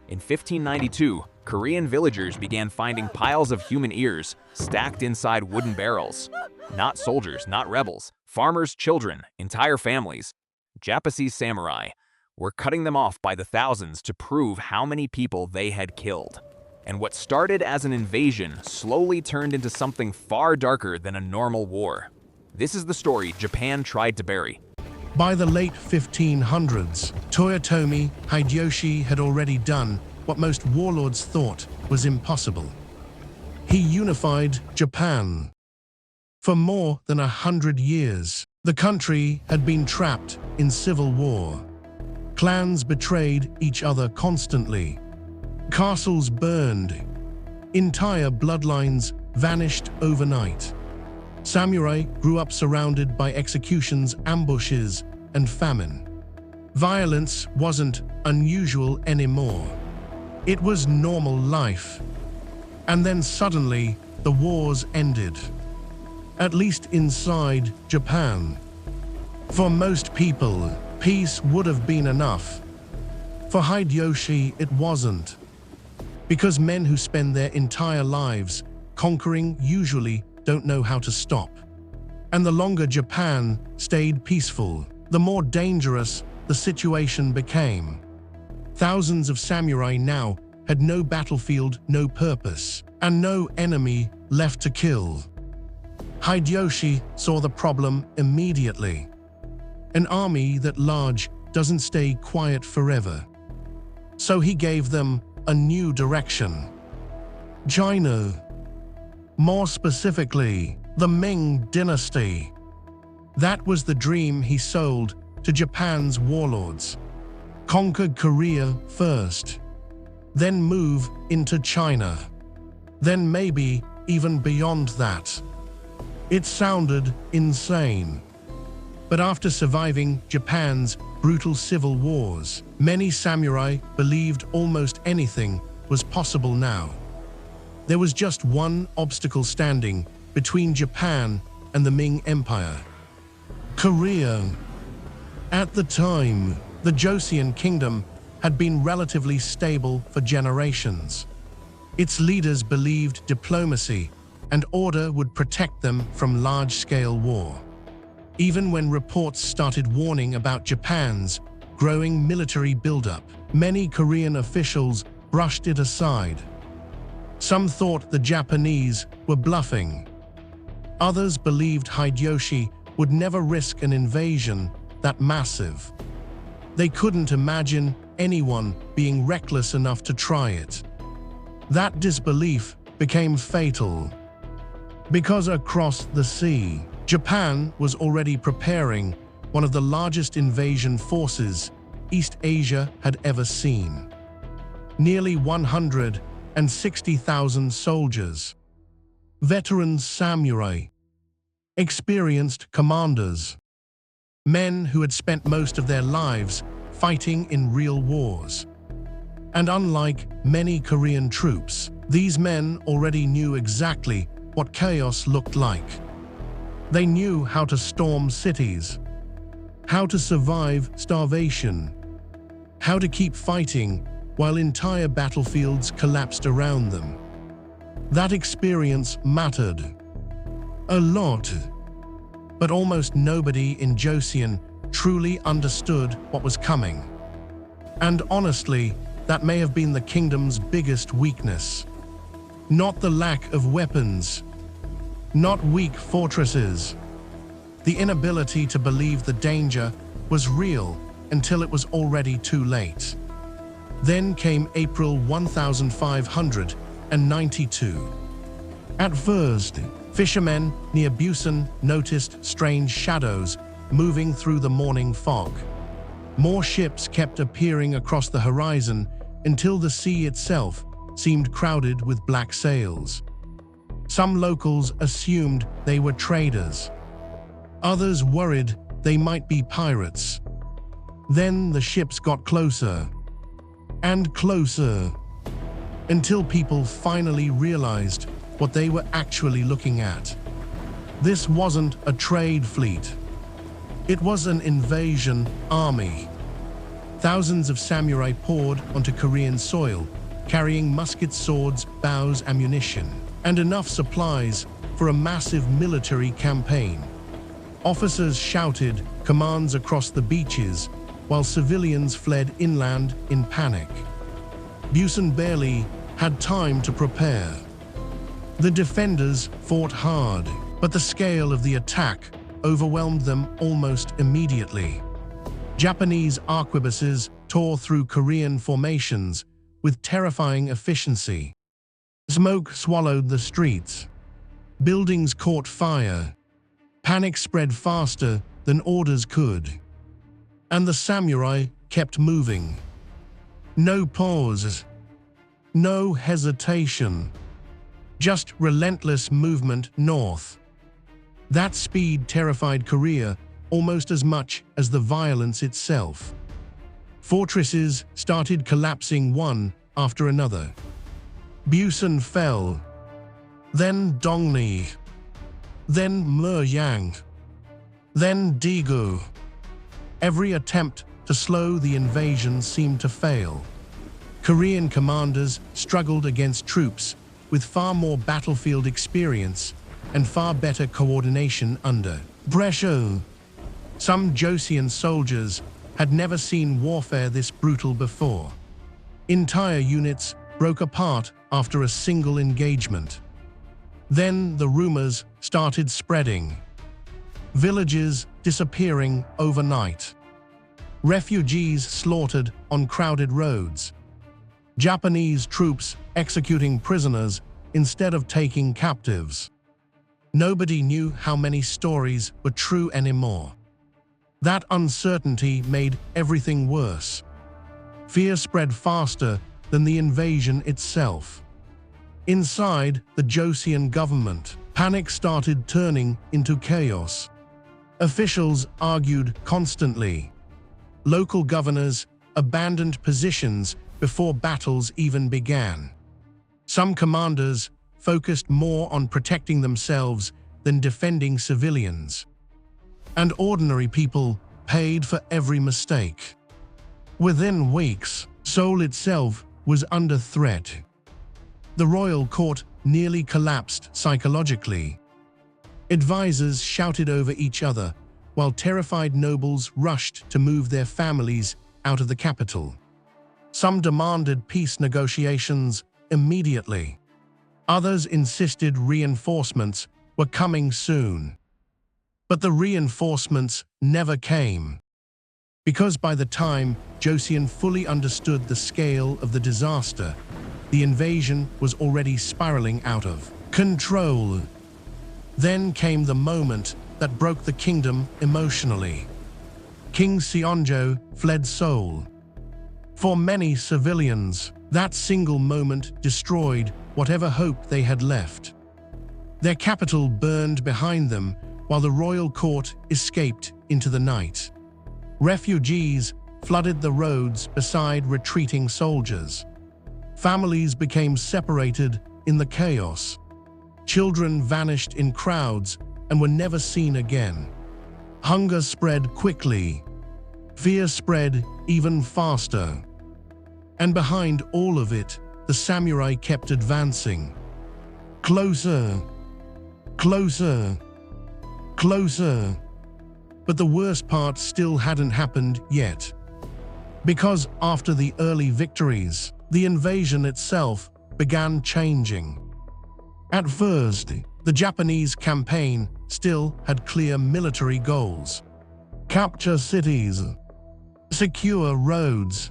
In 1592, Korean villagers began finding piles of human ears stacked inside wooden barrels. Not soldiers, not rebels, farmers' children, entire families. Japanese samurai were cutting them off by the thousands to prove how many people they had killed. And what started as an invasion slowly turned into something far darker than a normal war. This is the story Japan tried to bury. By the late 1500s, Toyotomi Hideyoshi had already done what most warlords thought was impossible. He unified Japan. For more than 100 years, the country had been trapped in civil war. Clans betrayed each other constantly. Castles burned. Entire bloodlines vanished overnight. Samurai grew up surrounded by executions, ambushes, and famine. Violence wasn't unusual anymore. It was normal life. And then suddenly, the wars ended. At least inside Japan. For most people, peace would have been enough. For Hideyoshi, it wasn't. Because men who spend their entire lives conquering usually don't know how to stop. And the longer Japan stayed peaceful, the more dangerous the situation became. Thousands of samurai now had no battlefield, no purpose, and no enemy left to kill. Hideyoshi saw the problem immediately. An army that large doesn't stay quiet forever. So he gave them a new direction. China. More specifically, the Ming dynasty. That was the dream he sold to Japan's warlords. Conquer Korea first, then move into China, then maybe even beyond that. It sounded insane. But after surviving Japan's brutal civil wars, many samurai believed almost anything was possible now. There was just one obstacle standing between Japan and the Ming Empire: Korea. At the time, the Joseon Kingdom had been relatively stable for generations. Its leaders believed diplomacy and order would protect them from large-scale war. Even when reports started warning about Japan's growing military buildup, many Korean officials brushed it aside. Some thought the Japanese were bluffing. Others believed Hideyoshi would never risk an invasion that massive. They couldn't imagine anyone being reckless enough to try it. That disbelief became fatal. Because across the sea, Japan was already preparing one of the largest invasion forces East Asia had ever seen. Nearly 160,000 soldiers, veteran samurai, experienced commanders, men who had spent most of their lives fighting in real wars. And unlike many Korean troops, these men already knew exactly what chaos looked like. They knew how to storm cities, how to survive starvation, how to keep fighting while entire battlefields collapsed around them. That experience mattered a lot, but almost nobody in Joseon truly understood what was coming. And honestly, that may have been the kingdom's biggest weakness. Not the lack of weapons, not weak fortresses. The inability to believe the danger was real until it was already too late. Then came April 1592. At first, fishermen near Busan noticed strange shadows moving through the morning fog. More ships kept appearing across the horizon until the sea itself seemed crowded with black sails. Some locals assumed they were traders. Others worried they might be pirates. Then the ships got closer and closer until people finally realized what they were actually looking at. This wasn't a trade fleet. It was an invasion army. Thousands of samurai poured onto Korean soil, carrying muskets, swords, bows, ammunition, and enough supplies for a massive military campaign. Officers shouted commands across the beaches, while civilians fled inland in panic. Busan barely had time to prepare. The defenders fought hard, but the scale of the attack overwhelmed them almost immediately. Japanese arquebuses tore through Korean formations with terrifying efficiency. Smoke swallowed the streets. Buildings caught fire. Panic spread faster than orders could. And the samurai kept moving. No pause. No hesitation. Just relentless movement north. That speed terrified Korea almost as much as the violence itself. Fortresses started collapsing one after another. Busan fell. Then Dongni. Then Muryang. Then Daegu. Every attempt to slow the invasion seemed to fail. Korean commanders struggled against troops with far more battlefield experience and far better coordination under pressure. Some Joseon soldiers had never seen warfare this brutal before. Entire units broke apart after a single engagement. Then the rumors started spreading. Villages disappearing overnight. Refugees slaughtered on crowded roads. Japanese troops executing prisoners instead of taking captives. Nobody knew how many stories were true anymore. That uncertainty made everything worse. Fear spread faster than the invasion itself. Inside the Joseon government, panic started turning into chaos. Officials argued constantly. Local governors abandoned positions before battles even began. Some commanders focused more on protecting themselves than defending civilians. And ordinary people paid for every mistake. Within weeks, Seoul itself was under threat. The royal court nearly collapsed psychologically. Advisors shouted over each other, while terrified nobles rushed to move their families out of the capital. Some demanded peace negotiations immediately. Others insisted reinforcements were coming soon. But the reinforcements never came. Because by the time Joseon fully understood the scale of the disaster, the invasion was already spiraling out of control. Then came the moment that broke the kingdom emotionally. King Seonjo fled Seoul. For many civilians, that single moment destroyed whatever hope they had left. Their capital burned behind them while the royal court escaped into the night. Refugees flooded the roads beside retreating soldiers. Families became separated in the chaos. Children vanished in crowds and were never seen again. Hunger spread quickly. Fear spread even faster. And behind all of it, the samurai kept advancing. Closer, closer, closer. But the worst part still hadn't happened yet. Because after the early victories, the invasion itself began changing. At first, the Japanese campaign still had clear military goals. Capture cities, secure roads,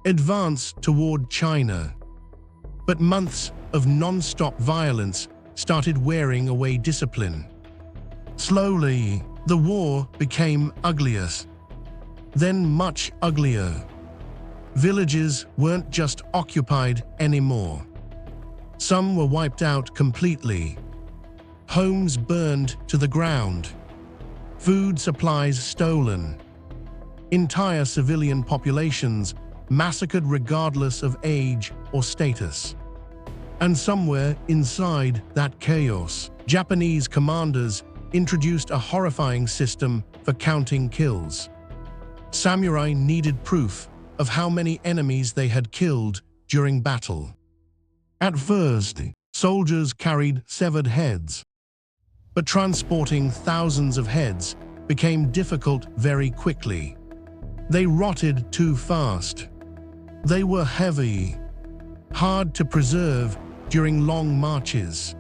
advance toward China. But months of non-stop violence started wearing away discipline. Slowly, the war became uglier, then much uglier. Villages weren't just occupied anymore. Some were wiped out completely. Homes burned to the ground. Food supplies stolen. Entire civilian populations massacred regardless of age or status. And somewhere inside that chaos, Japanese commanders introduced a horrifying system for counting kills. Samurai needed proof of how many enemies they had killed during battle. At first, soldiers carried severed heads, but transporting thousands of heads became difficult very quickly. They rotted too fast. They were heavy, hard to preserve during long marches.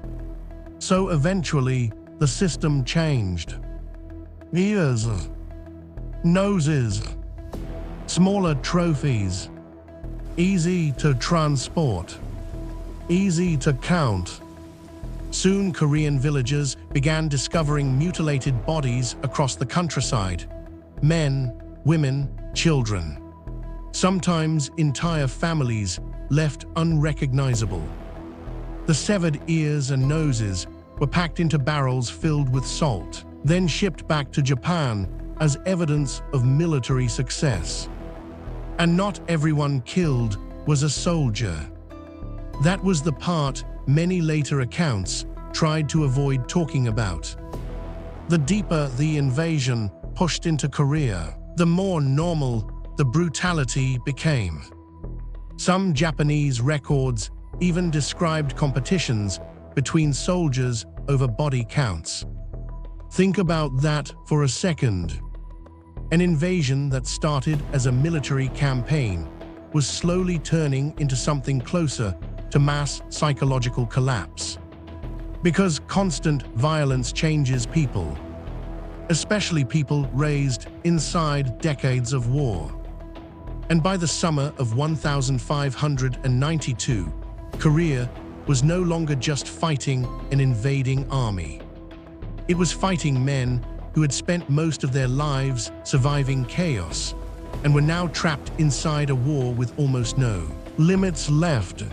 So eventually, the system changed. Ears, noses, smaller trophies, easy to transport, easy to count. Soon Korean villagers began discovering mutilated bodies across the countryside. Men, women, children. Sometimes entire families left unrecognizable. The severed ears and noses were packed into barrels filled with salt, then shipped back to Japan as evidence of military success. And not everyone killed was a soldier. That was the part many later accounts tried to avoid talking about. The deeper the invasion pushed into Korea, the more normal the brutality became. Some Japanese records even described competitions between soldiers over body counts. Think about that for a second. An invasion that started as a military campaign was slowly turning into something closer to mass psychological collapse. Because constant violence changes people, especially people raised inside decades of war. And by the summer of 1592, Korea was no longer just fighting an invading army. It was fighting men who had spent most of their lives surviving chaos and were now trapped inside a war with almost no limits left.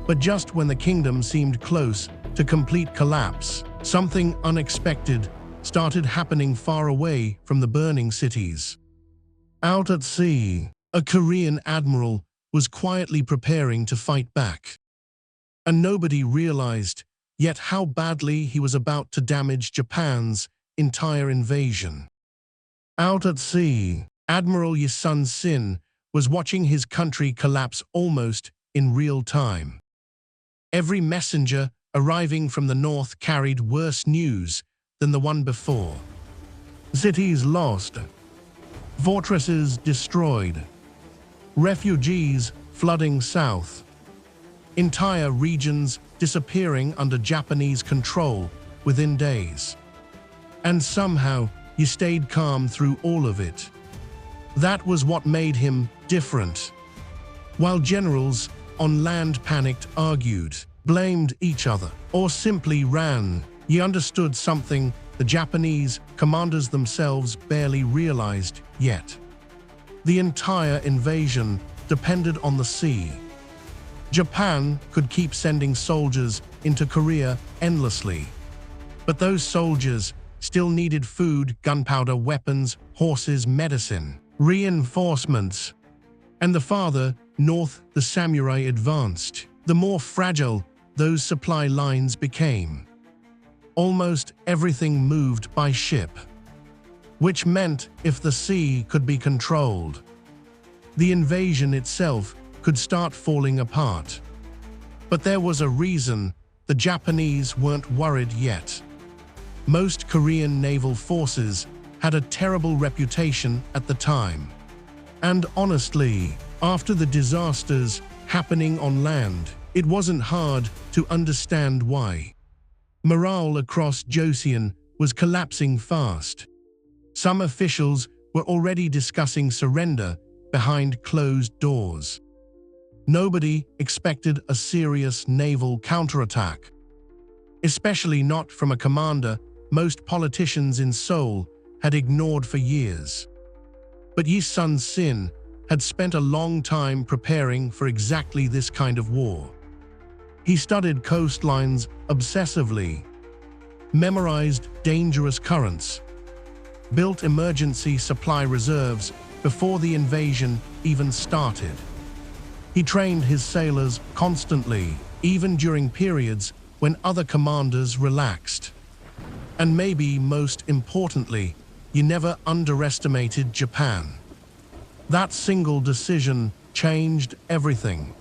But just when the kingdom seemed close to complete collapse, something unexpected started happening far away from the burning cities. Out at sea, a Korean admiral was quietly preparing to fight back. And nobody realized yet how badly he was about to damage Japan's entire invasion. Out at sea, Admiral Yi Sun-sin was watching his country collapse almost in real time. Every messenger arriving from the north carried worse news than the one before. Cities lost, fortresses destroyed, refugees flooding south, entire regions disappearing under Japanese control within days. And somehow, he stayed calm through all of it. That was what made him different. While generals on land panicked, argued, blamed each other, or simply ran, he understood something the Japanese commanders themselves barely realized yet. The entire invasion depended on the sea. Japan could keep sending soldiers into Korea endlessly, but those soldiers still needed food, gunpowder, weapons, horses, medicine, reinforcements. And the farther north the samurai advanced, the more fragile those supply lines became. Almost everything moved by ship, which meant if the sea could be controlled, the invasion itself could start falling apart. But there was a reason the Japanese weren't worried yet. Most Korean naval forces had a terrible reputation at the time. And honestly, after the disasters happening on land, it wasn't hard to understand why. Morale across Joseon was collapsing fast. Some officials were already discussing surrender behind closed doors. Nobody expected a serious naval counterattack, especially not from a commander most politicians in Seoul had ignored for years. But Yi Sun-sin had spent a long time preparing for exactly this kind of war. He studied coastlines obsessively, memorized dangerous currents, built emergency supply reserves before the invasion even started. He trained his sailors constantly, even during periods when other commanders relaxed. And maybe most importantly, he never underestimated Japan. That single decision changed everything.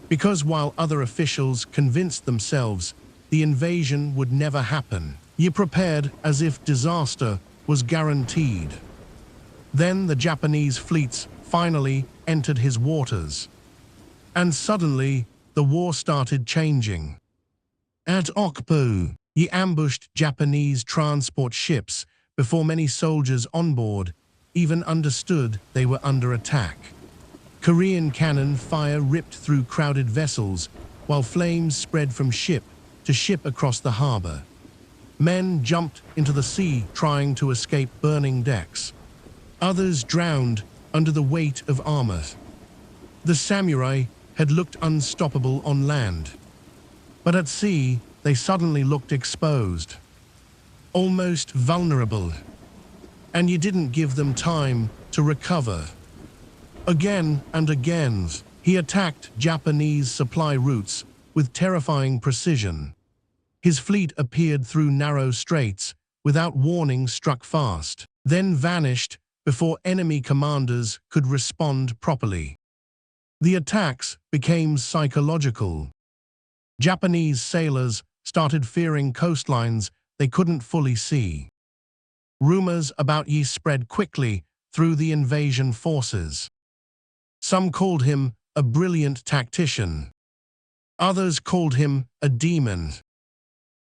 Because while other officials convinced themselves the invasion would never happen, Yi prepared as if disaster was guaranteed. Then the Japanese fleets finally entered his waters. And suddenly, the war started changing. At Okpu, Yi ambushed Japanese transport ships before many soldiers on board even understood they were under attack. Korean cannon fire ripped through crowded vessels, while flames spread from ship to ship across the harbor. Men jumped into the sea trying to escape burning decks. Others drowned under the weight of armor. The samurai had looked unstoppable on land, but at sea they suddenly looked exposed, almost vulnerable, and you didn't give them time to recover. Again and again, he attacked Japanese supply routes with terrifying precision. His fleet appeared through narrow straits, without warning struck fast, then vanished before enemy commanders could respond properly. The attacks became psychological. Japanese sailors started fearing coastlines they couldn't fully see. Rumors about Yi spread quickly through the invasion forces. Some called him a brilliant tactician. Others called him a demon.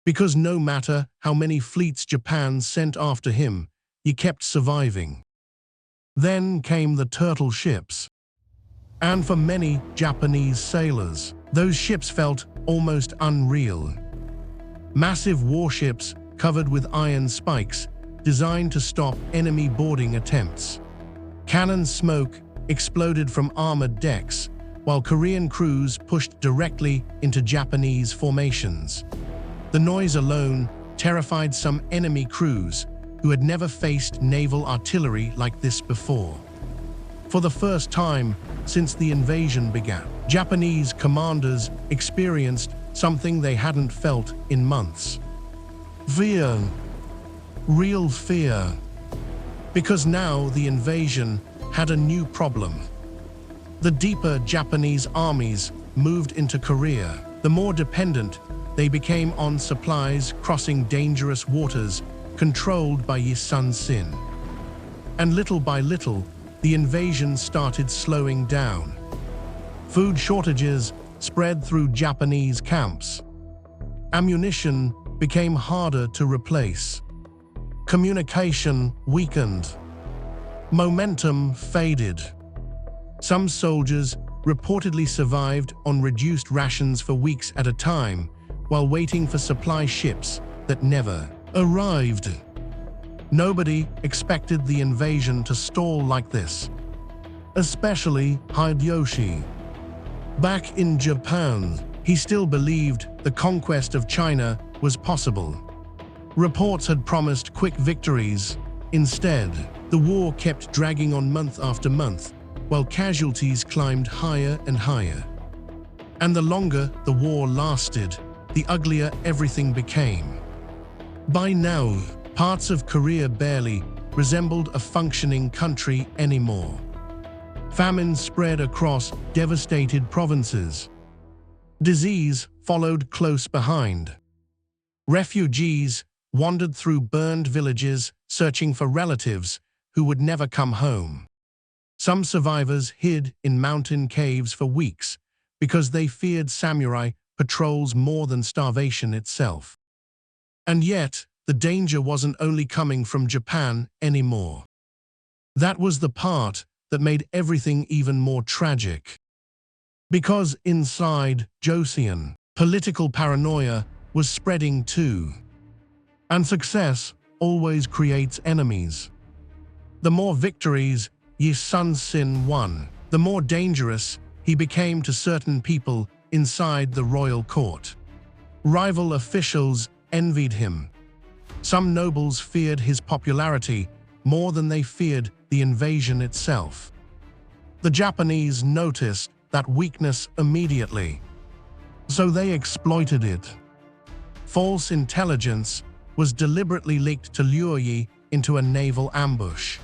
Because no matter how many fleets Japan sent after him, he kept surviving. Then came the turtle ships. And for many Japanese sailors, those ships felt almost unreal. Massive warships covered with iron spikes, designed to stop enemy boarding attempts. Cannon smoke exploded from armored decks, while Korean crews pushed directly into Japanese formations. The noise alone terrified some enemy crews who had never faced naval artillery like this before. For the first time since the invasion began, Japanese commanders experienced something they hadn't felt in months. Fear. Real fear. Because now the invasion had a new problem. The deeper Japanese armies moved into Korea, the more dependent they became on supplies crossing dangerous waters controlled by Yi Sun-sin. And little by little, the invasion started slowing down. Food shortages spread through Japanese camps. Ammunition became harder to replace. Communication weakened. Momentum faded. Some soldiers reportedly survived on reduced rations for weeks at a time, while waiting for supply ships that never arrived. Nobody expected the invasion to stall like this, especially Hideyoshi. Back in Japan, he still believed the conquest of China was possible. Reports had promised quick victories. Instead, the war kept dragging on month after month, while casualties climbed higher and higher. And the longer the war lasted, the uglier everything became. By now, parts of Korea barely resembled a functioning country anymore. Famine spread across devastated provinces. Disease followed close behind. Refugees wandered through burned villages searching for relatives who would never come home. Some survivors hid in mountain caves for weeks because they feared samurai patrols more than starvation itself. And yet, the danger wasn't only coming from Japan anymore. That was the part that made everything even more tragic. Because inside Joseon, political paranoia was spreading too. And success always creates enemies. The more victories Yi Sun-sin won, the more dangerous he became to certain people inside the royal court. Rival officials envied him. Some nobles feared his popularity more than they feared the invasion itself. The Japanese noticed that weakness immediately, so they exploited it. False intelligence was deliberately leaked to lure Yi into a naval ambush.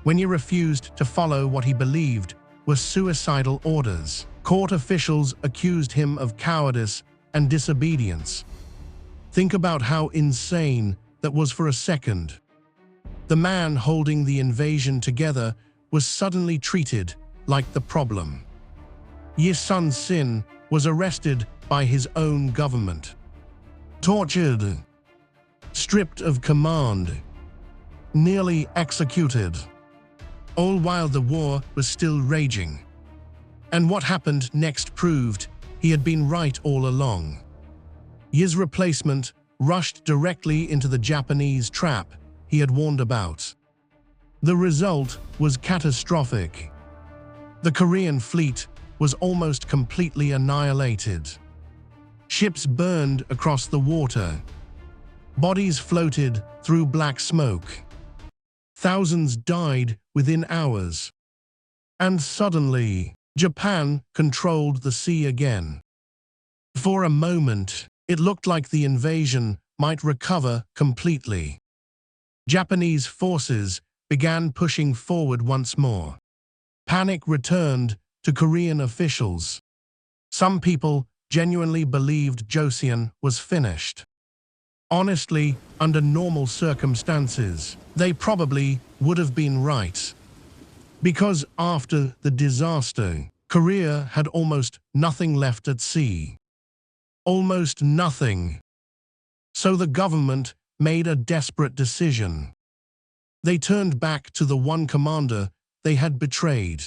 when he refused to follow what he believed were suicidal orders. Court officials accused him of cowardice and disobedience. Think about how insane that was for a second. The man holding the invasion together was suddenly treated like the problem. Yi Sun-sin was arrested by his own government, tortured, stripped of command, nearly executed, all while the war was still raging. And what happened next proved he had been right all along. Yi's replacement rushed directly into the Japanese trap he had warned about. The result was catastrophic. The Korean fleet was almost completely annihilated. Ships burned across the water. Bodies floated through black smoke. Thousands died within hours. And suddenly, Japan controlled the sea again. For a moment, it looked like the invasion might recover completely. Japanese forces began pushing forward once more. Panic returned to Korean officials. Some people genuinely believed Joseon was finished. Honestly, under normal circumstances, they probably would have been right. Because after the disaster, Korea had almost nothing left at sea. Almost nothing. So the government made a desperate decision. They turned back to the one commander they had betrayed.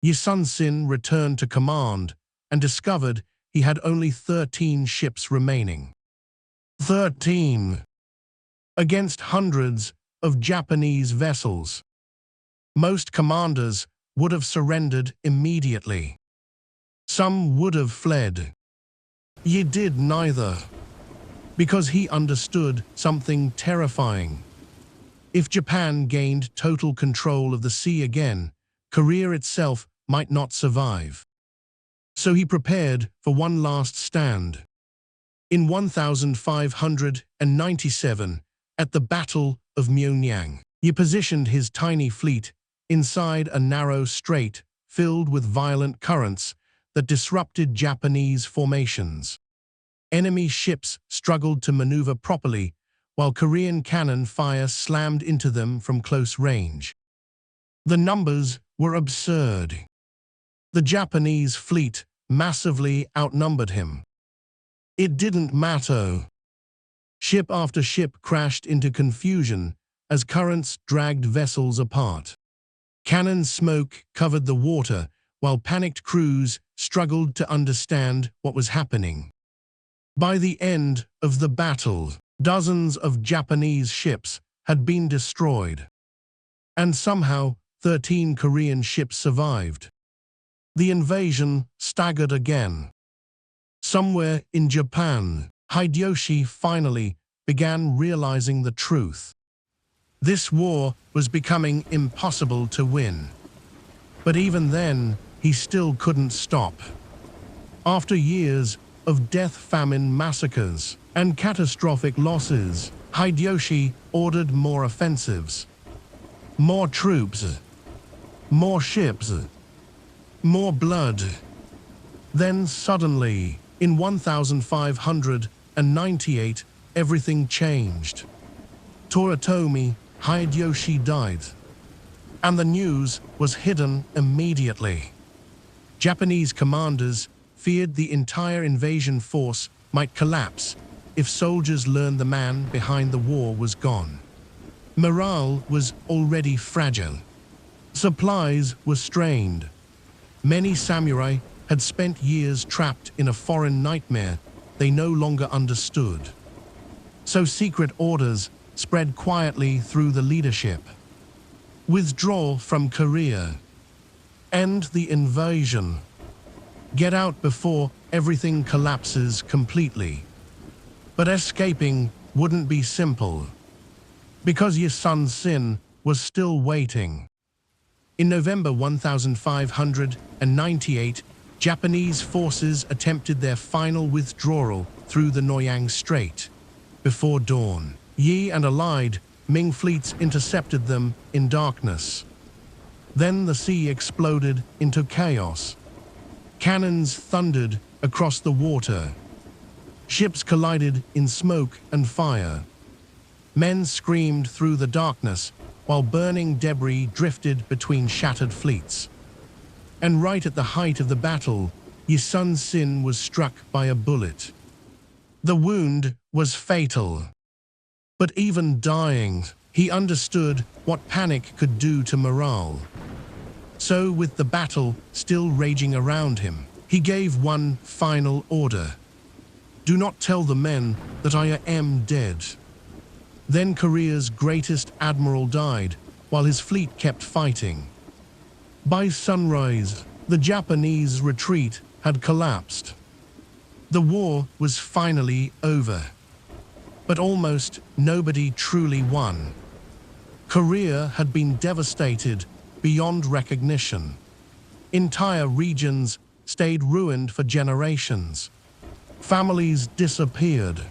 Yi Sun-sin returned to command and discovered he had only 13 ships remaining. 13! Against hundreds of Japanese vessels. Most commanders would have surrendered immediately. Some would have fled. Yi did neither, because he understood something terrifying. If Japan gained total control of the sea again, Korea itself might not survive. So he prepared for one last stand. In 1597, at the Battle of Myeongyang, Yi positioned his tiny fleet inside a narrow strait filled with violent currents that disrupted Japanese formations. Enemy ships struggled to maneuver properly, while Korean cannon fire slammed into them from close range. The numbers were absurd. The Japanese fleet massively outnumbered him. It didn't matter. Ship after ship crashed into confusion as currents dragged vessels apart. Cannon smoke covered the water, while panicked crews struggled to understand what was happening. By the end of the battle, dozens of Japanese ships had been destroyed. And somehow, 13 Korean ships survived. The invasion staggered again. Somewhere in Japan, Hideyoshi finally began realizing the truth. This war was becoming impossible to win. But even then, he still couldn't stop. After years of death-famine massacres and catastrophic losses, Hideyoshi ordered more offensives. More troops. More ships. More blood. Then suddenly, in 1598, everything changed. Toyotomi Hideyoshi died, and the news was hidden immediately. Japanese commanders feared the entire invasion force might collapse if soldiers learned the man behind the war was gone. Morale was already fragile. Supplies were strained. Many samurai had spent years trapped in a foreign nightmare they no longer understood. So secret orders spread quietly through the leadership. Withdraw from Korea. End the invasion. Get out before everything collapses completely. But escaping wouldn't be simple, because Yi Sun-sin was still waiting. In November 1598, Japanese forces attempted their final withdrawal through the Noyang Strait. Before dawn, Yi and allied Ming fleets intercepted them in darkness. Then the sea exploded into chaos. Cannons thundered across the water. Ships collided in smoke and fire. Men screamed through the darkness while burning debris drifted between shattered fleets. And right at the height of the battle, Yi Sun-sin was struck by a bullet. The wound was fatal. But even dying, he understood what panic could do to morale. So, with the battle still raging around him, he gave one final order. "Do not tell the men that I am dead." Then Korea's greatest admiral died, while his fleet kept fighting. By sunrise, the Japanese retreat had collapsed. The war was finally over. But almost nobody truly won. Korea had been devastated beyond recognition. Entire regions stayed ruined for generations. Families disappeared.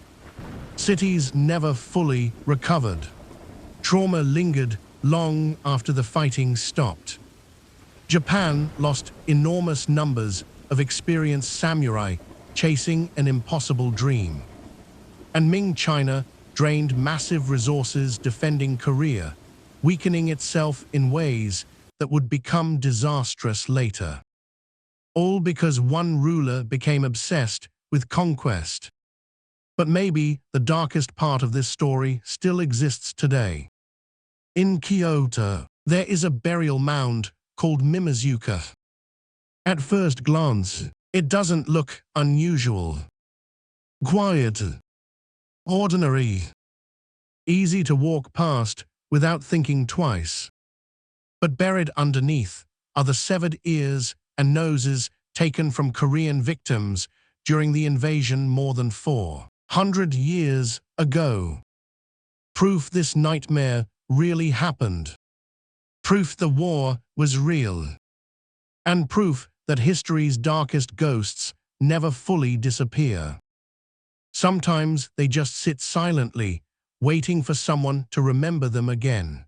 Cities never fully recovered. Trauma lingered long after the fighting stopped. Japan lost enormous numbers of experienced samurai chasing an impossible dream. And Ming China drained massive resources defending Korea, weakening itself in ways that would become disastrous later. All because one ruler became obsessed with conquest. But maybe the darkest part of this story still exists today. In Kyoto, there is a burial mound called Mimizuka. At first glance, it doesn't look unusual. Quiet, ordinary, easy to walk past without thinking twice. But buried underneath are the severed ears and noses taken from Korean victims during the invasion more than 400 years ago. Proof this nightmare really happened. Proof the war was real. And proof that history's darkest ghosts never fully disappear. Sometimes they just sit silently, waiting for someone to remember them again.